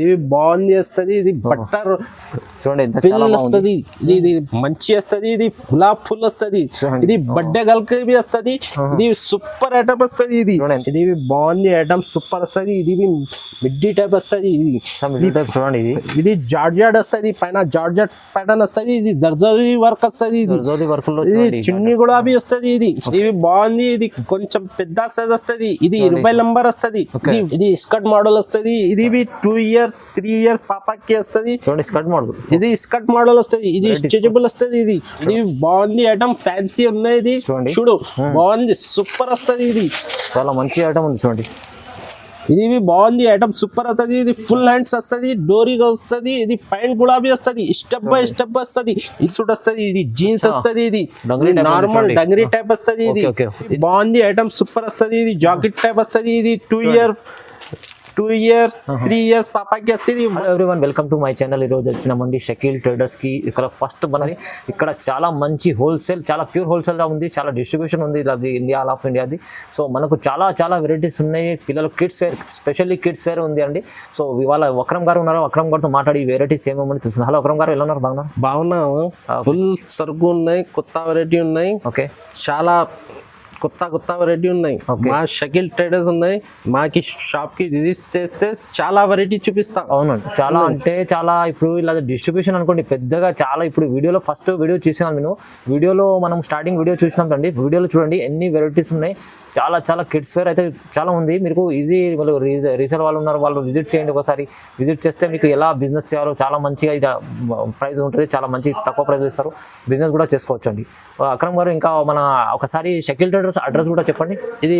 ఇది బాగుంది వస్తుంది. ఇది బట్టర్ చూడండి వస్తుంది. ఇది మంచి వస్తుంది. ఇది గులాబ్ ఫుల్ వస్తుంది. ఇది బర్త్డే గల్కి వస్తుంది. ఇది సూపర్ ఐటమ్ వస్తుంది. ఇది బాగుంది ఐటమ్ సూపర్ వస్తుంది. ఇది మిడ్డీ టైప్ వస్తుంది. చూడండి ఇది జార్జెట్ వస్తుంది. పైన జార్జెట్ ప్యాటర్న్ వస్తుంది. ఇది జర్జరీ వర్క్ వస్తుంది. ఇది చిన్ని గులాబీ వస్తుంది. ఇది బాగుంది. ఇది కొంచెం పెద్ద సైజ్ వస్తుంది. ఇది 20 నంబర్ వస్తుంది. ఇది స్కర్ట్ మోడల్ వస్తుంది. ఇది 2 years 3 years పాపకి వస్తుంది. Skirt model. ఇది స్కర్ట్ మోడల్ వస్తుంది. ఇది స్ట్రెచబుల్ వస్తుంది. ఇది బాగుంది ఐటమ్. ఫ్యాన్సీ ఉన్నాయి. ఇది చూడు బాగుంది సూపర్ వస్తుంది. ఇది చాలా మంచి ఐటమ్ ఉంది చూడండి. ఇది బాగుంది ఐటమ్ సూపర్ వస్తుంది. ఇది ఫుల్ హ్యాండ్స్ వస్తుంది. డోరీగా వస్తుంది. ఇది పైన గులాబీ వస్తుంది. స్టెప్ బై స్టెప్ వస్తుంది. ఇది సూట్ వస్తుంది. ఇది జీన్స్ వస్తుంది. ఇది నార్మల్ డంగరీ టైప్ వస్తుంది. ఇది బాగుంది ఐటమ్ సూపర్ వస్తుంది. ఇది జాకెట్ టైప్ వస్తుంది. ఇది 2 years 3 years పాపకి వస్తుంది. Hello everyone, welcome to my channel. ఈరోజు వచ్చినామండి షకీల్ ట్రేడర్స్ కి. ఇక్కడ ఫస్ట్ మనకి ఇక్కడ చాలా మంచి హోల్సేల్, చాలా ప్యూర్ హోల్సేల్ గా ఉంది. చాలా డిస్ట్రిబ్యూషన్ ఉంది. అది ఇండియా, ఆల్ ఆఫ్ ఇండియాది. సో మనకు చాలా వెరైటీస్ ఉన్నాయి. పిల్లలు kids wear, specially kids wear ఉంది అండి. సో ఇవాళ వక్రం గారు ఉన్నారు. వక్రం గారితో మాట్లాడి వెరైటీస్ ఏమేమని తెలుస్తుంది. హలో వక్రం గారు, ఎలా ఉన్నారు? బాగున్నాము. ఫుల్ సరుకు ఉన్నాయి. కొత్త వెరైటీ ఉన్నాయి. ఓకే, చాలా కొత్త వెరైటీ ఉన్నాయి. మా షకీల్ ట్రేడర్స్ ఉన్నాయి. మాకి షాప్ కి విజిట్ చేస్తే చాలా వెరైటీ చూపిస్తాం. అవునండి, చాలా అంటే చాలా. ఇప్పుడు ఇలా డిస్ట్రిబ్యూషన్ అనుకోండి పెద్దగా చాలా. ఇప్పుడు వీడియోలో ఫస్ట్ వీడియో చూసినాం నేను. వీడియోలో మనం స్టార్టింగ్ వీడియో చూసినాం అండి. వీడియోలో చూడండి ఎన్ని వెరైటీస్ ఉన్నాయి. చాలా కిడ్స్ వేర్ అయితే చాలా ఉంది. మీకు ఈజీ వాళ్ళు రీసేల్ వాళ్ళు ఉన్నారు, వాళ్ళు విజిట్ చేయండి. ఒకసారి విజిట్ చేస్తే మీకు ఎలా బిజినెస్ చేయాలో చాలా మంచిగా ఇది ప్రైస్ ఉంటుంది. చాలా మంచి తక్కువ ప్రైస్ ఇస్తారు. బిజినెస్ కూడా చేసుకోవచ్చు అండి. అక్రమ్ గారు, ఇంకా మన ఒకసారి షకీల్ ట్రేడర్స్ అడ్రస్ కూడా చెప్పండి. ఇది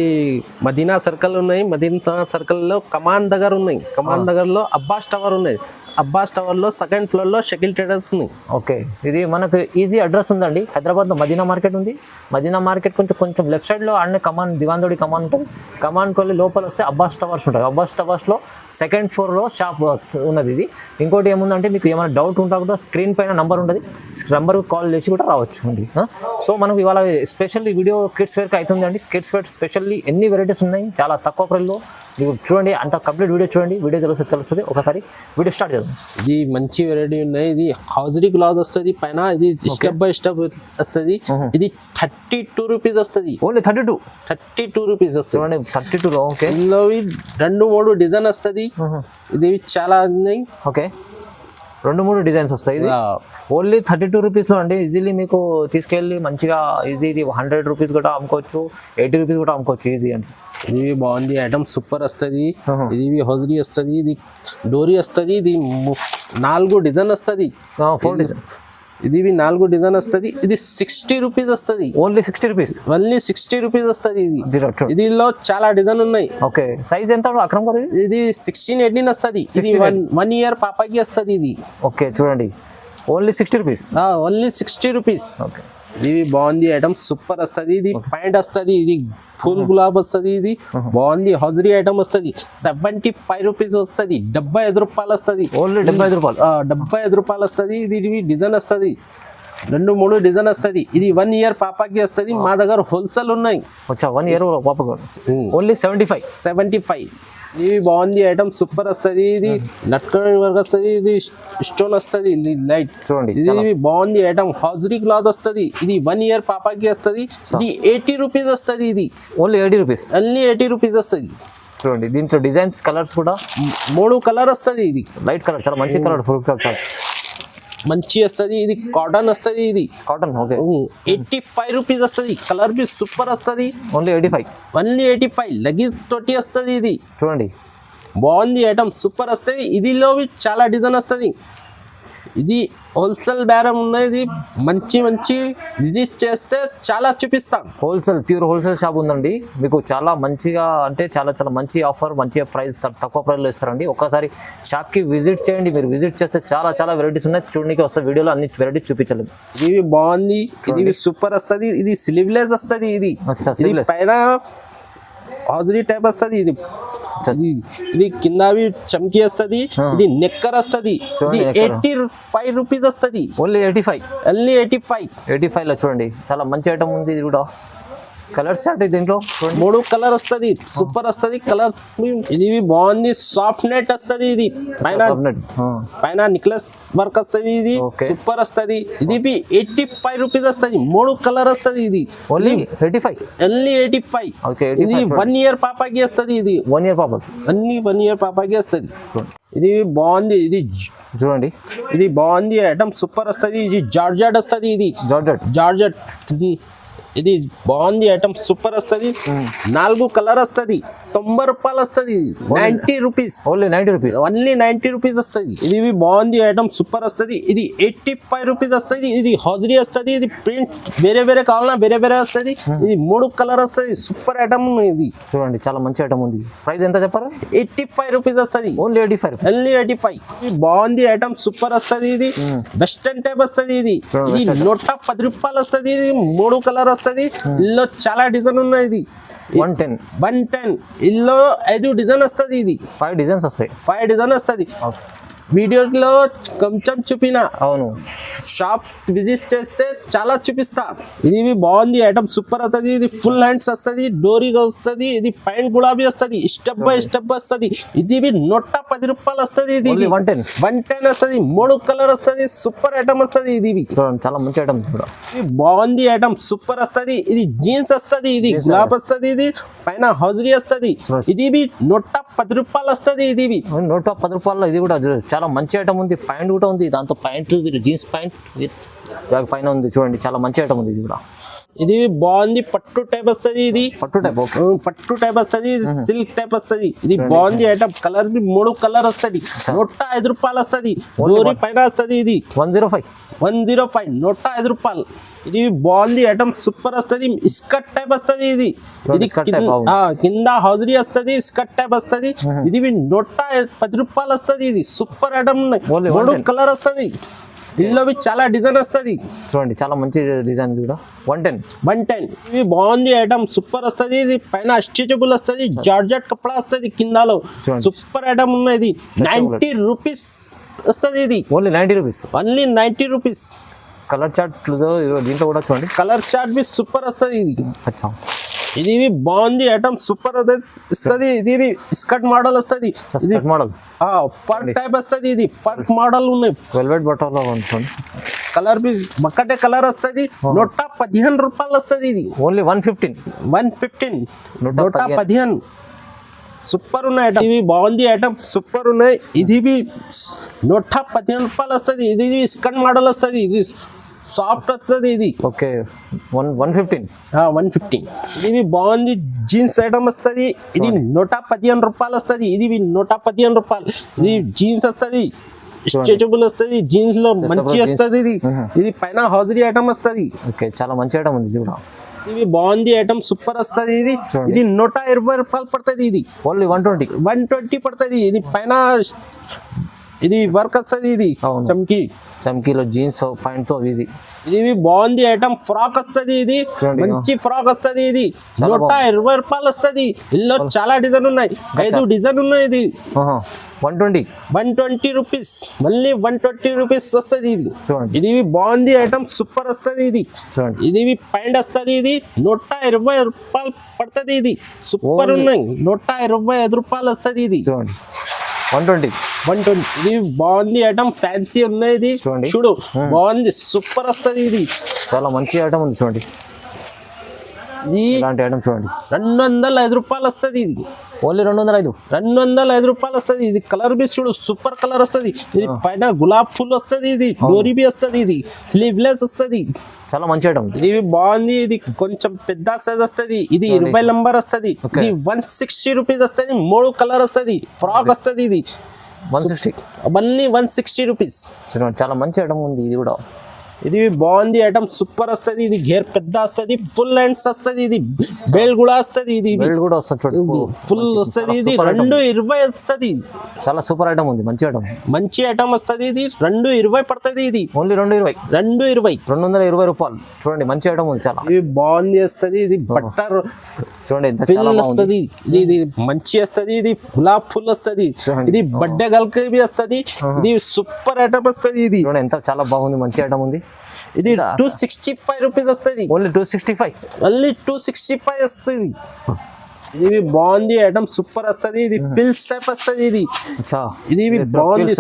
మదీనా సర్కిల్ ఉన్నాయి. మదీనా సర్కిల్ లో కమాన్ దగ్గర ఉన్నాయి. కమాన్ దగ్గర లో అబ్బాస్ టవర్ ఉన్నాయి. అబ్బాస్ టవర్ లో 2nd floor లో షకీల్ ట్రేడర్స్ ఉన్నాయి. ఓకే, ఇది మనకు ఈజీ అడ్రస్ ఉందండి. హైదరాబాద్ లో మదీనా మార్కెట్ ఉంది. మదీనా మార్కెట్ కొంచెం లెఫ్ట్ సైడ్ లో అన్ని కమాన్, దివాందోడి కమాన్ ఉంటుంది. కమాన్ కొల్లి లోపల వస్తే అబ్బాస్ టవర్స్ ఉంటుంది. అబ్బాస్ టవర్స్ లో 2nd floor లో షాప్ ఉన్నది. ఇది ఇంకోటి ఏముందంటే, మీకు ఏమైనా డౌట్ ఉంటా కూడా స్క్రీన్ పైన నంబర్ ఉంటుంది. నంబర్ కాల్ చేసి కూడా రావచ్చు అండి. సో మనకు ఇవాళ స్పెషల్లీ వీడియో కిడ్స్ వేర్కి అవుతుంది అండి. కిడ్స్ వేర్ స్పెషల్లీ ఎన్ని వెరైటీస్ ఉన్నాయి చాలా తక్కువ ప్రైస్లో. మీరు చూడండి, అంత కంప్లీట్ వీడియో చూడండి. వీడియో తెలుస్తుంది. ఒకసారి వీడియో స్టార్ట్ చేద్దాం. ఇది మంచి వెరైటీ ఉన్నాయి. ఇది హౌజరీ క్లాత్ వస్తుంది. పైన ఇది స్టెప్ బై స్టెప్ వస్తుంది. ఇది 32 రూపీస్ వస్తుంది. ఓన్లీ 32 రూపీస్ వస్తుంది. చూడండి 32. ఓకే, ఇందులో 2-3 డిజైన్ వస్తుంది. ఇది చాలా ఉన్నాయి. ఓకే, 2-3 డిజైన్స్ వస్తాయి. ఇది ఓన్లీ 32 రూపీస్లో అండి. ఈజీలీ మీకు తీసుకెళ్ళి మంచిగా ఈజీ. ఇది 100 రూపీస్ కూడా అమ్ముకోవచ్చు, 80 రూపీస్ కూడా అమ్ముకోవచ్చు ఈజీ అండి. ఇది బాగుంది ఐటమ్ సూపర్ వస్తుంది. ఇది హౌజరీ వస్తుంది. ఇది డోరీ వస్తుంది. ఇది 4 డిజైన్ వస్తుంది. 4 డిజైన్. ఇది 4 డిజైన్ వస్తుంది. ఇది 60 రూపీస్ వస్తుంది. Only 60 rupees. ఓన్లీ 60 రూపీస్ వస్తుంది. ఇదిలో చాలా డిజైన్ ఉన్నాయి. ఓకే, సైజ్ ఎంత అక్రమ్ గారు? ఇది 16-18 వస్తుంది. ఇది 1 year పాపకి వస్తుంది. ఇది ఓకే, చూడండి only 60 rupees. Only 60 rupees. Okay, ఇది బాగుంది ఐటమ్ సూపర్ వస్తుంది. ఇది ప్యాంట్ వస్తుంది. ఇది ఫుల్ గులాబ్ వస్తుంది. ఇది బాగుంది హౌజరీ ఐటమ్ వస్తుంది. 75 రూపీస్ వస్తుంది. 75 రూపాయలు వస్తుంది. ఓన్లీ 75 రూపాయలు. 75 రూపాయలు వస్తుంది. ఇది డిజైన్ వస్తుంది. 2-3 డిజైన్ వస్తుంది. ఇది 1 year పాపకి వస్తుంది. మా దగ్గర హోల్సేల్ ఉన్నాయి. 1 year పాపకు ఓన్లీ 75. ఇది బాగుంది ఐటమ్ సూపర్ వస్తుంది. ఇది నట్కన్ వర్క్ వస్తుంది. ఇది స్టోన్ వస్తుంది. లైట్ చూడండి. ఇది బాగుంది ఐటమ్. హౌజరీ క్లాత్ వస్తుంది. ఇది 1 year పాపకి వస్తుంది. ఇది 80 రూపీస్ వస్తుంది. ఇది ఓన్లీ 80 రూపీస్. ఓన్లీ 80 రూపీస్ వస్తుంది. చూడండి, దీంట్లో డిజైన్స్, కలర్స్ కూడా 3 కలర్ వస్తుంది. ఇది లైట్ కలర్, చాలా మంచి కలర్, ఫుల్ కలర్, చాలా మంచి వస్తుంది. ఇది కాటన్ వస్తుంది. ఇది కాటన్. ఓకే, 85 రూపీస్ వస్తుంది. కలర్ బి సూపర్ వస్తుంది. ఓన్లీ 85. ఓన్లీ 85. లగేజ్ తోటి వస్తుంది. ఇది చూడండి బాగుంది ఐటమ్ సూపర్ వస్తుంది. ఇదిలో చాలా డిజైన్ వస్తుంది. ఇది హోల్సేల్ బేరం ఉన్నది. మంచి విజిట్ చేస్తే చాలా చూపిస్తాం. హోల్సేల్, ప్యూర్ హోల్సేల్ షాప్ ఉందండి. మీకు చాలా మంచిగా, అంటే చాలా మంచి ఆఫర్, మంచిగా ప్రైస్, తక్కువ ప్రైస్లో ఇస్తారండి. ఒకసారి షాప్కి విజిట్ చేయండి. మీరు విజిట్ చేస్తే చాలా వెరైటీస్ ఉన్నాయి. చూడడానికి వస్తే వీడియోలో అన్ని వెరైటీస్ చూపించలేదు. ఇది బాగుంది. ఇది సూపర్ వస్తుంది. ఇది స్లీవ్లెస్ వస్తుంది. ఇది పైన హౌజరీ టైప్ వస్తుంది. ఇది కింద చమ్కీ వస్తుంది. ఇది నెక్కర్ వస్తుంది. ఇది 85 రూపీస్ వస్తుంది. ఓన్లీ 85. ఓన్లీ 85 లో చూడండి చాలా మంచి ఐటమ్ ఉంది. ఇది కూడా కలర్ చార్ట్ దీంట్లో చూడండి. 3 కలర్ వస్తది, సూపర్ వస్తది కలర్. ఇది బాగుంది, సాఫ్ట్ నెట్ వస్తది. ఇది పైన నిక్లెస్ వర్క్ వస్తది. ఇది Okay. సూపర్ వస్తది. ఇది 85 రూపీస్ వస్తది. 3 కలర్ వస్తది. ఇది ఓన్లీ 85. ఓన్లీ 85. ఓకే, ఇది 1 ఇయర్ పాపాకి వస్తది. ఇది 1 ఇయర్ పాప అన్ని 1 ఇయర్ పాపాకి వస్తది. ఇది బాగుంది. ఇది చూడండి, ఇది బాగుంది, ఐటమ్ సూపర్ వస్తది. ఇది జార్జెట్ వస్తది. ఇది జార్జెట్ ఇది బాగుంది, ఐటమ్ సూపర్ వస్తది. 4 కలర్ వస్తది. 90 రూపాయలు వస్తది. 90 rupees, only 90 rupees. Only 90 rupees వస్తది. ఇది బాగుంది, ఐటమ్ సూపర్ వస్తది. ఇది 85 రూపీస్ వస్తది. ఇది హౌజరీ వస్తది. ఇది ప్రింట్ వేరే వేరే కావాలన్నా వేరే వేరే వస్తది. ఇది 3 కలర్ వస్తది. సూపర్ ఐటమ్ ఇది. చూడండి, చాలా మంచి ఐటమ్ ఉంది. ప్రైస్ ఎంత చెప్పారు? 85 రూపీస్ వస్తది. ఓన్లీ 85. ఓన్లీ 85. ఇది బాగుంది, ఐటమ్ సూపర్ వస్తది. ఇది వెస్టర్న్ టైప్ వస్తది. ఇది చూడండి, ఇది 110 రూపాయలు వస్తది. ఇది 3 కలర్ వస్తది. ఇల్లో చాలా డిజైన్ ఉన్నాయి. ఇది 110. ఇల్లో 5 డిజైన్ వస్తది. ఇది 5 డిజైన్స్ వస్తాయి. 5 డిజైన్ వస్తది. వీడియోలో కొంచెం చూపిన, అవును, షాప్ విజిట్ చేస్తే చాలా చూపిస్తా. ఇది బాగుంది, ఐటమ్ సూపర్ వస్తుంది. ఇది ఫుల్ హ్యాండ్స్ వస్తుంది, డోరీగా వస్తుంది. ఇది పైన గులాబీ వస్తుంది, స్టెప్ బై స్టెప్ వస్తుంది. ఇది 110 రూపాయలు వస్తుంది. ఇది 110 వస్తుంది. 3 కలర్ వస్తుంది. సూపర్ ఐటమ్ వస్తుంది. ఇది చాలా మంచి ఐటమ్. ఇది బాగుంది, ఐటమ్ సూపర్ వస్తుంది. ఇది జీన్స్ వస్తుంది. ఇది గులాబ్ వస్తుంది. ఇది పైన హౌజరీ వస్తుంది. ఇది 110 రూపాయలు వస్తుంది. ఇది 110 రూపాయలు. ఇది కూడా చాలా మంచి ఐటమ్ ఉంది. ప్యాంట్ కూడా ఉంది, దాంతో pant jeans pant with bag పైన ఉంది. చూడండి, చాలా మంచి ఐటమ్ ఉంది. ఇది కూడా ఇది బాగుంది, పట్టు టైప్ వస్తుంది. ఇది పట్టు టైప్, పట్టు టైప్ వస్తుంది. సిల్క్ టైప్ వస్తుంది. ఇది బాగుంది ఐటమ్. కలర్ 3 కలర్ వస్తుంది. 105 రూపాయలు వస్తుంది. డోరీ పైన వస్తుంది. ఇది 105. 105 రూపాయలు. ఇది బాగుంది ఐటమ్, సూపర్ వస్తుంది. స్కర్ట్ టైప్ వస్తుంది. ఇది కింద హౌజరీ వస్తుంది. స్కర్ట్ టైప్ వస్తుంది. ఇది 110 రూపాయలు వస్తుంది. ఇది సూపర్ ఐటమ్. 3 కలర్ వస్తుంది. ఇందులో చాలా డిజైన్ వస్తుంది. చూడండి, చాలా మంచి డిజైన్. కూడా 110. ఇది బాగుంది ఐటమ్, సూపర్ వస్తుంది. ఇది పైన స్ట్రెచబుల్ వస్తుంది. జార్జెట్ కపడా వస్తుంది. కిందలో సూపర్ ఐటమ్ ఉన్నది. 90 రూపీస్ వస్తుంది. ఇది only 90 rupees. Only 90 rupees. Colour chart దీంట్లో కూడా చూడండి, కలర్ చార్ట్ బి సూపర్ వస్తుంది. ఇది అచ్చా, ఇది బాగుంది ఐటమ్, సూపర్ వస్తుంది. ఇది స్కర్ట్ మోడల్ వస్తుంది. మోడల్ పర్క్ టైప్ వస్తుంది. ఇది పర్క్ మోడల్ ఉన్నాయి. వెల్వెట్ బట్టలో ఉంటుంది. కలర్ బి మక్కటే కలర్ వస్తుంది. 115 రూపాయలు వస్తుంది. ఇది ఓన్లీ 115. 115. సూపర్ ఉన్నాయి ఐటమ్. ఇవి బాగుంది ఐటమ్, సూపర్ ఉన్నాయి. ఇది 115 రూపాయలు వస్తుంది. ఇది స్కర్ట్ మోడల్ వస్తుంది. ఇది సాఫ్ట్ వస్తుంది. ఇది ఓకే, 115. ఇది బాగుంది, జీన్స్ ఐటమ్ వస్తుంది. ఇది 115 రూపాయలు వస్తుంది. ఇది 115 రూపాయలు. ఇది జీన్స్ వస్తుంది, స్ట్రెచబుల్ వస్తుంది. జీన్స్ లో మంచి వస్తుంది. ఇది పైన హౌజరీ ఐటమ్ వస్తుంది. ఓకే, చాలా మంచి ఐటమ్ ఉంది. ఇది కూడా ఇది బాగుంది ఐటమ్, సూపర్ వస్తుంది. ఇది 120 రూపాయలు పడుతుంది. ఇది ఓన్లీ 120 పడుతుంది. ఇది పైన ఇది వర్క్ వస్తుంది. ఇది చమ్కీలో జీన్స్ పాయింట్ తో ఈజీ. ఇది బాగుంది ఐటమ్, ఫ్రాక్ వస్తుంది. ఇది మంచి ఫ్రాక్ వస్తుంది. ఇది 120 రూపాయలు వస్తుంది. ఇందులో చాలా డిజైన్ ఉన్నాయి. 5 డిజైన్ ఉన్నాయి. ఇది 120 రూపీస్. మళ్ళీ 120 రూపీస్ వస్తుంది. ఇది ఇది బాగుంది ఐటమ్, సూపర్ వస్తుంది. ఇది పాయింట్ వస్తుంది. ఇది 120 రూపాయలు పడుతుంది. ఇది సూపర్ ఉన్నాయి. 125 రూపాయలు వస్తుంది. ఇది 120. ఇది బాగుంది ఐటమ్, ఫ్యాన్సీ ఉన్నాయి. ఇది చూడు, బాగుంది, సూపర్ వస్తుంది. ఇది చాలా మంచి ఐటమ్ ఉంది. చూడండి, ఇలాంటి ఐటమ్ చూడండి. 205 రూపాయలు వస్తుంది. ఇది ఓన్లీ 205 రూపాయలు వస్తుంది. ఇది కలర్ బి చూడు, సూపర్ కలర్ వస్తుంది. ఇది పైన గులాబ్ ఫుల్ వస్తుంది. ఇది డోరీ బి వస్తుంది. ఇది స్లీవ్లెస్ వస్తుంది. చాలా మంచి ఐటమ్. ఇది బాగుంది. ఇది కొంచెం పెద్ద సైజ్ వస్తుంది. ఇది 20 నంబర్ వస్తుంది. ఇది 160 రూపీస్ వస్తుంది. 3 కలర్ వస్తుంది. ఫ్రాక్ వస్తుంది. ఇది 160. అవన్నీ 160 రూపీస్. చాలా మంచి ఐటమ్ ఉంది. ఇది కూడా ఇది బాగుంది ఐటమ్, సూపర్ వస్తుంది. ఇది గేర్ పెద్ద వస్తుంది. ఫుల్ హ్యాండ్స్ వస్తుంది. ఇది బెల్ కూడా వస్తుంది. ఇది కూడా వస్తుంది, ఫుల్ వస్తుంది. ఇది 220 వస్తుంది. చాలా సూపర్ ఐటమ్ ఉంది. మంచి ఐటమ్ వస్తుంది. ఇది 220 పడుతుంది. ఇది ఓన్లీ 220 రూపాయలు. చూడండి, మంచి ఐటమ్ ఉంది. చాలా ఇది బాగుంది వస్తుంది. ఇది బట్టర్ చూడండి, వస్తుంది. ఇది మంచి వస్తుంది. ఇది గులాబ్ ఫుల్ వస్తుంది. ఇది బర్త్డే గర్ల్ కి వస్తుంది. ఇది సూపర్ ఐటమ్ వస్తుంది. ఇది ఎంత చాలా బాగుంది, మంచి ఐటమ్ ఉంది. ఇది 265 రూపీస్ వస్తుంది. ఓన్లీ 265. ఓన్లీ 265 వస్తుంది. ఇది బాగుంది ఐటమ్, సూపర్ వస్తుంది. ఇది ఫిల్స్ టైప్ వస్తుంది. ఇది బాగుంది,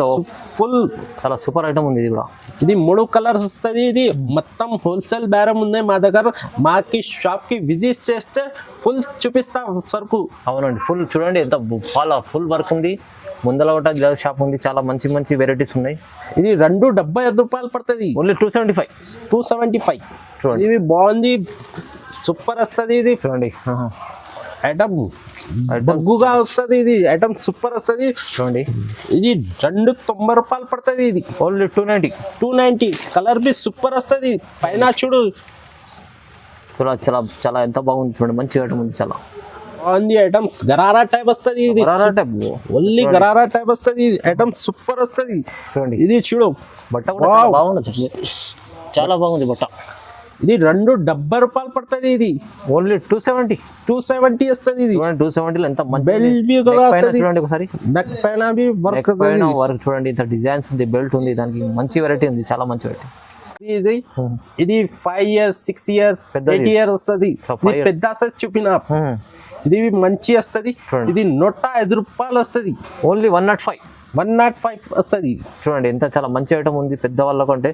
ఫుల్ చాలా సూపర్ ఐటమ్ ఉంది. ఇది కూడా ఇది 3 కలర్స్ వస్తుంది. ఇది మొత్తం హోల్సేల్ బేరం ఉంది మా దగ్గర. మాకి షాప్ కి విజిట్ చేస్తే ఫుల్ చూపిస్తా సరుకు. అవునండి, ఫుల్ చూడండి ఎంత ఫుల్ వర్క్ ఉంది. ముందల ఒకట గ్లాస్ షాప్ ఉంది. చాలా మంచి మంచి వెరైటీస్ ఉన్నాయి. ఇది 275 రూపాయలు పడుతుంది. ఓన్లీ 275. చూడండి ఇది బాగుంది, సూపర్ వస్తుంది. ఇది చూడండి ఐటమ్ బగ్గుగా వస్తుంది. ఇది ఐటమ్ సూపర్ వస్తుంది. చూడండి ఇది 290 రూపాయలు పడుతుంది. ఇది ఓన్లీ 290. కలర్ బి సూపర్ వస్తుంది. పైన చూడు చాలా చాలా చాలా ఎంత బాగుంది. చూడండి మంచి ఐటమ్ ఉంది. చాలా బాగుంది ఐటమ్. గరారా టైప్ వస్తుంది. ఇది ఓన్లీ గరారా టైప్ వస్తుంది. ఐటమ్ సూపర్ వస్తుంది. చూడండి ఇది చూడు బట్ట కూడా చాలా బాగుంది. చాలా బాగుంది బట్ట. ఇది 270 రూపాయలు పడుతుంది. ఇది ఓన్లీ 270 వస్తుంది. ఇది 270 ఎంత మంచి బెల్ట్ బి చూడండి ఒకసారి. నెక్ పైన బి వర్క్ చూడండి. ఇంత డిజైన్స్ ఉంది, బెల్ట్ ఉంది, దానికి మంచి వెరైటీ ఉంది. చాలా మంచి వెరైటీ. ఇది 5 years 6 years 8 years వస్తుంది. పెద్ద సైజ్ చూపిన. ఇది మంచి వస్తుంది. ఇది 105 రూపాయలు వస్తుంది. ఓన్లీ 105 వస్తుంది. చూడండి ఎంత చాలా మంచి ఐటమ్ ఉంది. పెద్ద వాళ్ళకు అంటే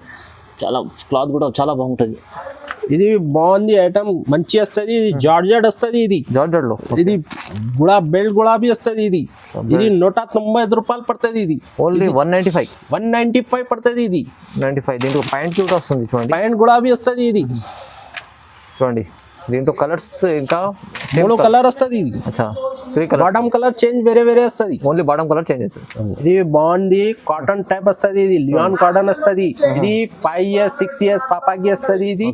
చాలా క్లాత్ కూడా చాలా బాగుంటుంది. ఇది బాగుంది ఐటమ్, మంచి వస్తుంది. ఇది జార్జెట్ వస్తుంది. ఇది జార్జెట్ లో ఇది బెల్ట్ గులాబీ వస్తుంది. ఇది 195 రూపాయలు పడుతుంది. ఇది ఓన్లీ 195 పడుతుంది. ఇది 95. దీంట్లో ప్యాంట్ కూడా వస్తుంది. చూడండి ప్యాంట్ గులాబీ వస్తుంది. ఇది చూడండి దీంట్లో కలర్స్ ఇంకా 3 కలర్ వస్తుంది. ఇది 3 కలర్. బాటమ్ కలర్ చేంజ్ వేరే వస్తుంది. ఓన్లీ బాటమ్ కలర్ చేంజ్ అవుతుంది. ఇది బాగుంది, కాటన్ టైప్ వస్తుంది. ఇది లియాన్ కాటన్ వస్తుంది. ఇది 5 years 6 years పాపాకి వస్తుంది. ఇది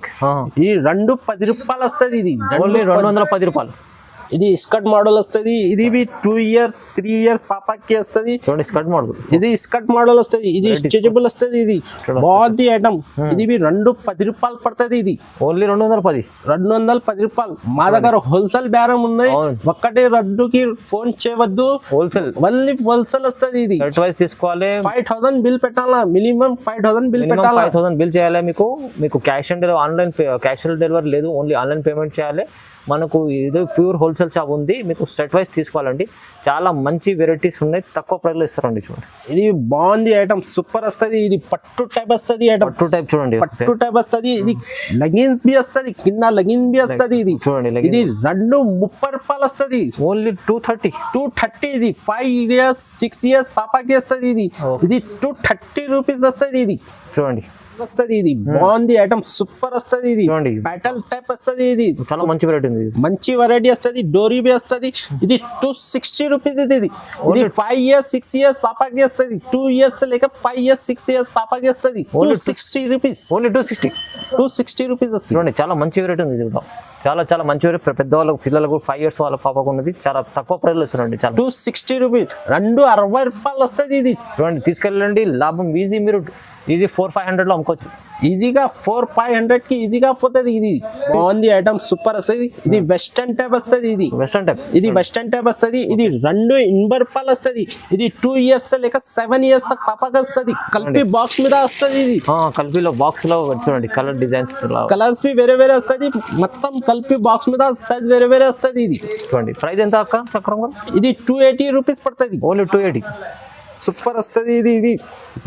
210 రూపాయలు వస్తుంది. ఇది ఓన్లీ 210 రూపాయలు. ఇది స్కర్ట్ మోడల్ వస్తుంది. ఇది 2 years 3 years పాపాకి వస్తుంది. చూడండి స్కర్ట్ మోడల్. ఇది స్కర్ట్ మోడల్ వస్తుంది. ఇది స్ట్రెచబుల్ వస్తుంది. ఇది బాగుంది ఐటమ్. ఇది 210 రూపాయలు పడుతుంది. ఇది ఓన్లీ 210 రూపాయలు. మా దగ్గర హోల్సేల్ బేరం ఉన్నాయి. ఒక్కటి రద్దుకి ఫోన్ చేయవద్దు. హోల్సేల్ ఓన్లీ హోల్సేల్ వస్తుంది. ఇది అడ్వైస్ తీసుకోవాలి. 5000 బిల్ పెట్టాలా. మినిమం 5000 బిల్ పెట్టాలా. 5000 బిల్ చేయాలి. మీకు cash on delivery, online cash on delivery లేదు. ఓన్లీ ఆన్లైన్ పేమెంట్ చేయాలి. మనకు ఇది ప్యూర్ హోల్సేల్ షాప్ ఉంది. మీకు సెట్ వైస్ తీసుకోవాలండి. చాలా మంచి వెరైటీస్ ఉన్నాయి. తక్కువ ప్రైస్లో ఇస్తారండి. చూడండి ఇది బాగుంది ఐటమ్, సూపర్ వస్తుంది. ఇది పట్టు టైప్ వస్తుంది. పట్టు టైప్ చూడండి. పట్టు టైప్ వస్తుంది. ఇది లెగిన్స్ బి వస్తుంది. కింద లెగిన్ బి వస్తుంది. ఇది చూడండి. ఇది 230 రూపాయలు వస్తుంది. ఓన్లీ 230. ఇది 5 years 6 years పాపాకి వస్తుంది. ఇది 230 రూపీస్ వస్తుంది. ఇది చూడండి వస్తుంది. ఇది బాగుంది ఐటమ్, సూపర్ వస్తుంది. ఇది ప్యాటల్ టైప్ వస్తుంది. ఇది చాలా మంచి వెరైటీ ఉంది. మంచి వెరైటీ వస్తుంది. డోరీ బి వస్తుంది. ఇది 260 రూపీస్. ఇది 5 years 6 years పాపాకి వస్తుంది. 2 years లేక 5 years 6 years పాపాకి వస్తుంది. 260 రూపీస్. ఓన్లీ 260 రూపీస్ వస్తుంది. చూడండి చాలా మంచి వెరైటీ ఉంది. ఇది కూడా చాలా చాలా మంచి వెరైటీ. పెద్దవాళ్ళకు, పిల్లలకు, 5 years వాళ్ళ పాపకు ఉన్నది. చాలా తక్కువ ప్రైస్లో ఇస్తారండి. చాలా 260 రూపీస్. 260 రూపాయలు వస్తుంది. ఇది చూడండి తీసుకెళ్ళండి. లాభం ఈజీ. మీరు 400-500 అమ్ముకోవచ్చు. ఈజీగా 400-500 కి ఈజీగా పోతుంది. ఇది బాగుంది ఐటమ్, సూపర్ వస్తుంది. ఇది వెస్టర్న్ టైప్ వస్తుంది. ఇది వెస్టర్న్ టైప్ వస్తుంది. ఇది 280 రూపాయలు వస్తుంది. ఇది 2 years లేక 7 years పాపకి వస్తుంది. కలిపి బాక్స్ మీద వస్తుంది. ఇది కలిపిలో బాక్స్ లో చూడండి కలర్ డిజైన్స్, కలర్స్ బి వేరే వస్తుంది. మొత్తం కలిపి బాక్స్ మీద సైజ్ వేరే వస్తుంది. ఇది చూడండి ప్రైస్ ఎంత అక్క చక్రం? ఇది 280 రూపీస్ పడుతుంది. ఓన్లీ 280. సూపర్ వస్తుంది. ఇది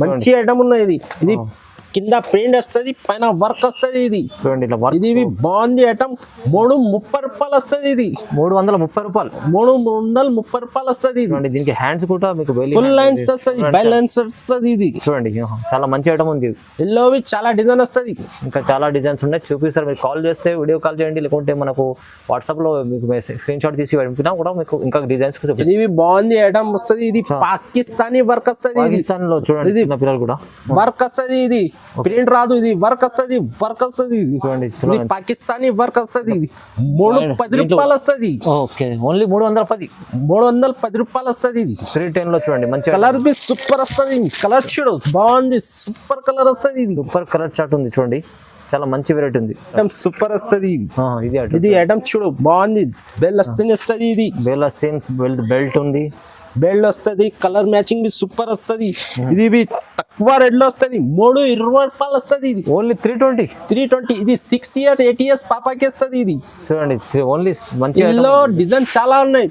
మంచి ఐటమ్ ఉన్నది. ఇది కింద ప్రింట్ వస్తుంది, పైన వర్క్ వస్తుంది. ఇది చూడండి ఇది బాగుంది ఐటమ్. 330 రూపాయలు వస్తుంది. ఇది 330 రూపాయలు. 330 రూపాయలు వస్తుంది. దీనికి హ్యాండ్స్ కూడా మీకు ఫుల్ లైన్స్ వస్తుంది, బ్యాలెన్స్ వస్తుంది. ఇది చూడండి చాలా మంచి ఐటమ్ ఉంది. ఎల్లోవి చాలా డిజైన్ వస్తుంది. ఇంకా చాలా డిజైన్స్ ఉన్నాయి. చూపిస్తారు. మీరు కాల్ చేస్తే వీడియో కాల్ చేయండి, లేకుంటే మనకు వాట్సాప్ లో మీకు స్క్రీన్ షాట్ తీసి పంపినా కూడా మీకు ఇంకా డిజైన్స్ ఇది బాగుంది ఐటమ్ వస్తుంది. ఇది పాకిస్తానీ వర్క్ వస్తుంది. పాకిస్తాన్ లో చూడండి చిన్న పిల్లలు కూడా వర్క్ వస్తుంది. ఇది ప్రింట్ రాదు. ఇది వర్క్ వస్తుంది. ఇది చూడండి పాకిస్తానీ వర్క్ వస్తుంది. ఇది 310 రూపాయలు వస్తుంది. ఓకే ఓన్లీ 310 రూపాయలు వస్తుంది. ఇది 310 లో చూడండి మంచి కలర్ బి సూపర్ వస్తుంది. కలర్ చూడు బాగుంది, సూపర్ కలర్ వస్తుంది. ఇది సూపర్ కలర్ చార్ట్ ఉంది. చూడండి చాలా మంచి వెరైటీ ఉంది. సూపర్ వస్తుంది. ఇది ఐటమ్ చూడు బాగుంది. బెల్ వస్తుంది. ఇది బెల్ బెల్ట్ ఉంది. బెల్ట్ వస్తుంది, కలర్ మ్యాచింగ్ సూపర్ వస్తుంది. ఇది తక్కువ రేట్ లో వస్తుంది, 320 రూపాయలు వస్తుంది. ఇది ఓన్లీ 320. 320. ఇది 6 years 8 years పాపాకి వస్తుంది. ఇది చూడండి ఓన్లీ మంచి ఇందులో డిజైన్ చాలా ఉన్నాయి.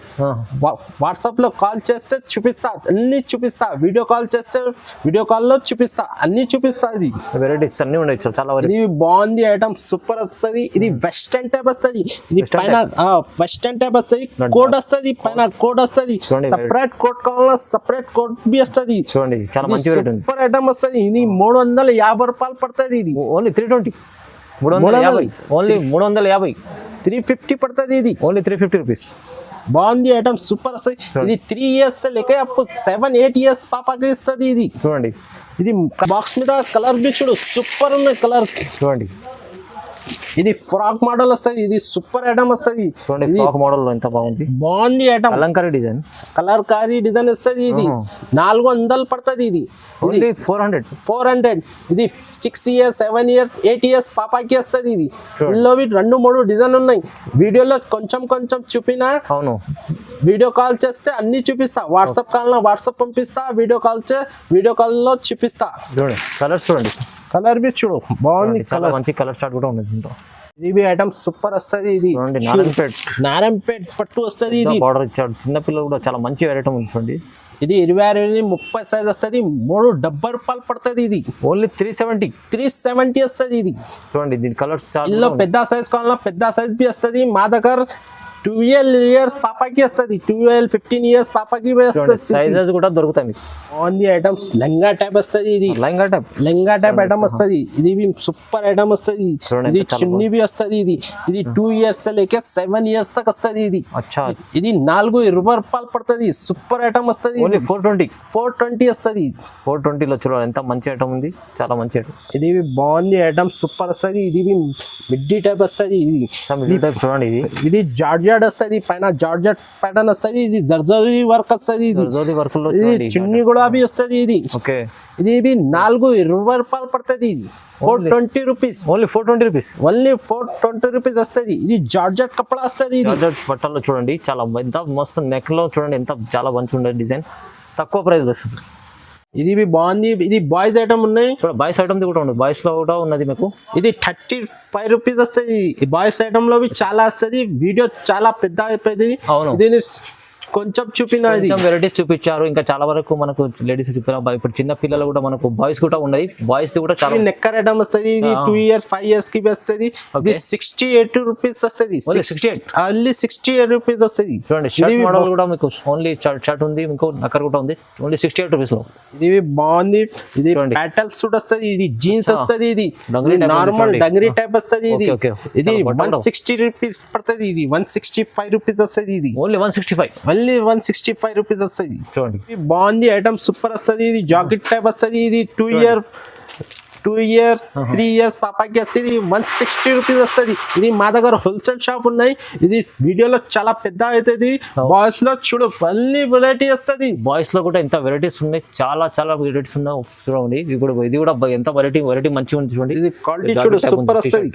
వాట్సాప్ లో కాల్ చేస్తే చూపిస్తా, అన్ని చూపిస్తా. వీడియో కాల్ చేస్తే వీడియో కాల్ లో చూపిస్తా, అన్ని చూపిస్తా. ఇది వెరైటీస్ అన్ని ఉన్నాయి చాలా ఇది బాగుంది ఐటమ్, సూపర్ వస్తుంది. ఇది వెస్టర్న్ టైప్ వస్తుంది. ఇది పైన వెస్టర్న్ టైప్ వస్తుంది, కోడ్ వస్తుంది, పైన కోడ్ వస్తుంది. సపరేట్ కోడ్ కావాలన్నా సపరేట్ కోడ్ బి వస్తుంది. చూడండి చాలా మంచి వెరైటీ ఉంది. సూపర్ ఐటమ్ వస్తుంది. ఇది 350 రూపాయలు పడుతుంది. ఇది ఓన్లీ 320. 350. ఓన్లీ 350. 350 పడుతుంది. ఇది ఓన్లీ 350 రూపీస్. బాగుంది ఐటమ్, సూపర్ వస్తుంది. ఇది 3 years లేక అప్పుడు 7-8 years పాపకి ఇస్తుంది. ఇది చూడండి, ఇది బాక్స్ మీద కలర్ బి చూడు, సూపర్ ఉన్నాయి కలర్. చూడండి ఇది ఫ్రాక్ మోడల్ వస్తుంది. ఇది సూపర్ ఐటమ్ వస్తుంది. చూడండి ఫ్రాక్ మోడల్ ఎంత బాగుంది, బాగుంది ఐటమ్. అలంకారీ డిజైన్, కలర్ కారీ డిజైన్ వస్తుంది. ఇది 400 పడుతుంది. ఇది ఓన్లీ 400. ఇది 6 years 7 years 8 years పాపాకి వస్తుంది. ఇది ఇందులో 2-3 డిజైన్ ఉన్నాయి. వీడియోలో కొంచెం చూపినా, అవును వీడియో కాల్ చేస్తే అన్ని చూపిస్తా. వాట్సాప్ కాల్ వాట్సాప్ పంపిస్తా, వీడియో కాల్ లో చూపిస్తా. చూడండి కలర్స్, చూడండి కలర్ బి చూడు, బాగుంది. చాలా మంచి కలర్ చార్ట్ కూడా ఉంది దీంట్లో. ఇది ఐటమ్ సూపర్ వస్తుంది. ఇది నారాయణపేట్ పట్టు వస్తుంది. ఇది బార్డర్ ఇచ్చాడు, చిన్న పిల్లలు కూడా చాలా మంచి వెరైటీ ఉంది. చూడండి ఇది 26-30 సైజ్ వస్తుంది. 370 రూపాయలు పడుతుంది. ఇది ఓన్లీ 370 వస్తుంది. ఇది చూడండి దీని కలర్స్ చాలా. ఇందులో పెద్ద సైజ్ కావాలన్నా పెద్ద సైజ్ బి వస్తుంది. మా దగ్గర 12 years పాపాకి వస్తుంది, 12-15 years పాపాకి వస్తుంది. సైజెస్ కూడా దొరుకుతాయి మీకు. బాగుంది ఐటమ్స్, లెంగా టైప్ వస్తుంది. ఇది లెంగా టైప్ ఐటమ్ వస్తుంది. ఇది సూపర్ ఐటమ్ వస్తుంది. ఇది చున్నీ బి వస్తుంది. ఇది 2 years లేక 7 years తక్ వస్తుంది. ఇది 420 రూపాయలు పడుతుంది. సూపర్ ఐటమ్ వస్తుంది. 420 వస్తుంది. 420 లో చూడాలి ఎంత మంచి ఐటమ్ ఉంది, చాలా మంచి ఐటమ్. ఇది బాగుంది ఐటమ్, సూపర్ వస్తుంది. ఇది మిడ్డీ టైప్ వస్తుంది. ఇది చూడండి, ఇది జార్జెట్ వస్తుంది, పైన జార్జెట్ ప్యాటర్న్ వస్తుంది. ఇది జర్జరీ వర్క్ వస్తుంది. ఇది చున్నీ కూడా వస్తుంది. ఇది 420 రూపాయలు పడుతుంది. ఇది 420 rupees. Only 420 rupees. Only 420 rupees వస్తుంది. ఇది జార్జెట్ కపడా వస్తుంది. జార్జెట్ బట్టల్లో చూడండి చాలా ఎంత మస్తు, నెక్ లో చూడండి ఎంత చాలా మంచి ఉండే డిజైన్, తక్కువ ప్రైస్ వస్తుంది. ఇది బాగుంది. ఇది బాయ్స్ ఐటమ్ ఉన్నాయి. బాయ్స్ ఐటమ్ కూడా ఉంది, బాయ్స్ లో కూడా ఉన్నది మీకు. ఇది 35 రూపీస్ వస్తుంది. బాయ్స్ ఐటమ్ లో చాలా వస్తుంది. వీడియో చాలా పెద్ద అయిపోయింది. అవును, దీని కొంచెం చూపిన వెరైటీస్ చూపించారు. ఇంకా చాలా వరకు మనకు లేడీస్ చూపిన, ఇప్పుడు చిన్న పిల్లలు కూడా మనకు బాయ్స్ కూడా ఉన్నాయి. బాయ్స్ కూడా చాలా నెక్కర్ ఐటమ్ వస్తుంది. ఇది 2 years 5 years కి వస్తుంది. ఇది 68 రూపీస్ వస్తుంది. ఓన్లీ 68 రూపీస్ వస్తుంది. చూడండి షర్ట్ మోడల్ కూడా మీకు ఓన్లీ షర్ట్ ఉంది, మీకు నక్కర్ కూడా ఉంది. ఓన్లీ 68 రూపీస్ లో. ఇది బాగుంది. ఇది ప్యాటల్ సూట్ వస్తుంది. ఇది జీన్స్ వస్తుంది. ఇది నార్మల్ డంగరీ టైప్ వస్తుంది. ఇది 160 రూపీస్ పడుతుంది. ఇది 165 రూపీస్ వస్తుంది. ఇది ఓన్లీ 165 రూపీస్ వస్తుంది. చూడండి బాగుంది ఐటమ్, సూపర్ వస్తుంది. ఇది జాకెట్ టైప్ వస్తుంది. ఇది 2 years 3 years పాపాకి వస్తుంది. 160 రూపీస్ వస్తుంది. ఇది మా దగ్గర హోల్సేల్ షాప్ ఉన్నాయి. ఇది వీడియోలో చాలా పెద్ద అవుతుంది. బాయ్స్ లో చూడు అన్ని వెరైటీ వస్తుంది. బాయ్స్ లో కూడా ఎంత వెరైటీస్ ఉన్నాయి, చాలా వెరైటీస్ ఉన్నాయి. చూడండి ఇది కూడా ఎంత వెరైటీ మంచిగా ఉంది. చూడండి ఇది క్వాలిటీ చూడు, సూపర్ వస్తుంది.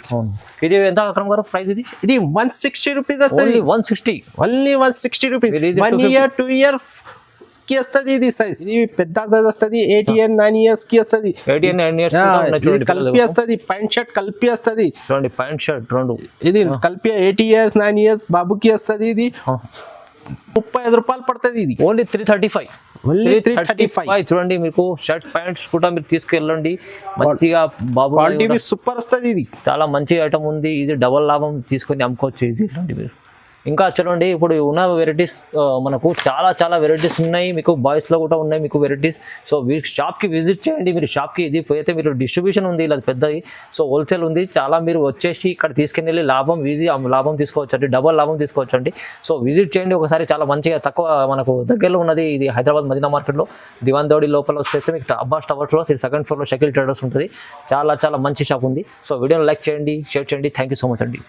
ఇది ఎంత అక్రమ్ గారు ప్రైస్? ఇది 160 రూపీస్ వస్తుంది. 160 ఓన్లీ 160 రూపీస్. 1 year 2 year కి వస్తుంది. ఇది సైజ్, ఇది పెద్ద సైజ్ వస్తుంది. 8 years 9 years కి వస్తుంది. 8 years 9 years కలిపి వస్తుంది. ప్యాంట్ షర్ట్ కలిపి వస్తుంది. చూడండి ప్యాంట్ షర్ట్ రెండు ఇది కలిపి 8 years 9 years బాబుకి వస్తుంది. ఇది 35 రూపాయలు పడుతుంది. ఇది ఓన్లీ 335. ఓన్లీ 335. చూడండి మీకు షర్ట్ ప్యాంట్స్ కూడా మీరు తీసుకెళ్ళండి మంచిగా. బాబు క్వాలిటీ సూపర్ వస్తుంది. ఇది చాలా మంచి ఐటమ్ ఉంది. ఇది డబల్ లాభం తీసుకొని అమ్ముకోవచ్చు ఈజీ. మీరు ఇంకా చూడండి ఇప్పుడు ఉన్న వెరైటీస్ మనకు చాలా వెరైటీస్ ఉన్నాయి. మీకు బాయ్స్లో కూడా ఉన్నాయి మీకు వెరైటీస్. సో మీరు షాప్కి విజిట్ చేయండి. మీరు షాప్కి ఇది పోయితే మీరు డిస్ట్రిబ్యూషన్ ఉంది ఇలా పెద్దది, సో హోల్సేల్ ఉంది చాలా. మీరు వచ్చేసి ఇక్కడ తీసుకుని వెళ్ళి లాభం తీసుకోవచ్చండి, డబల్ లాభం తీసుకోవచ్చండి. సో విజిట్ చేయండి ఒకసారి. చాలా మంచిగా తక్కువ మనకు దగ్గరలో ఉన్నది. ఇది హైదరాబాద్ మదీనా మార్కెట్లో దివాన్ దౌడి లోపల వచ్చేసి మీకు అబ్బాస్ టవర్స్లో 2nd floor షకీల్ ట్రేడర్స్ ఉంటుంది. చాలా మంచి షాప్ ఉంది. సో వీడియోని లైక్ చేయండి, షేర్ చేయండి. థ్యాంక్ యూ సో మచ్ అండి.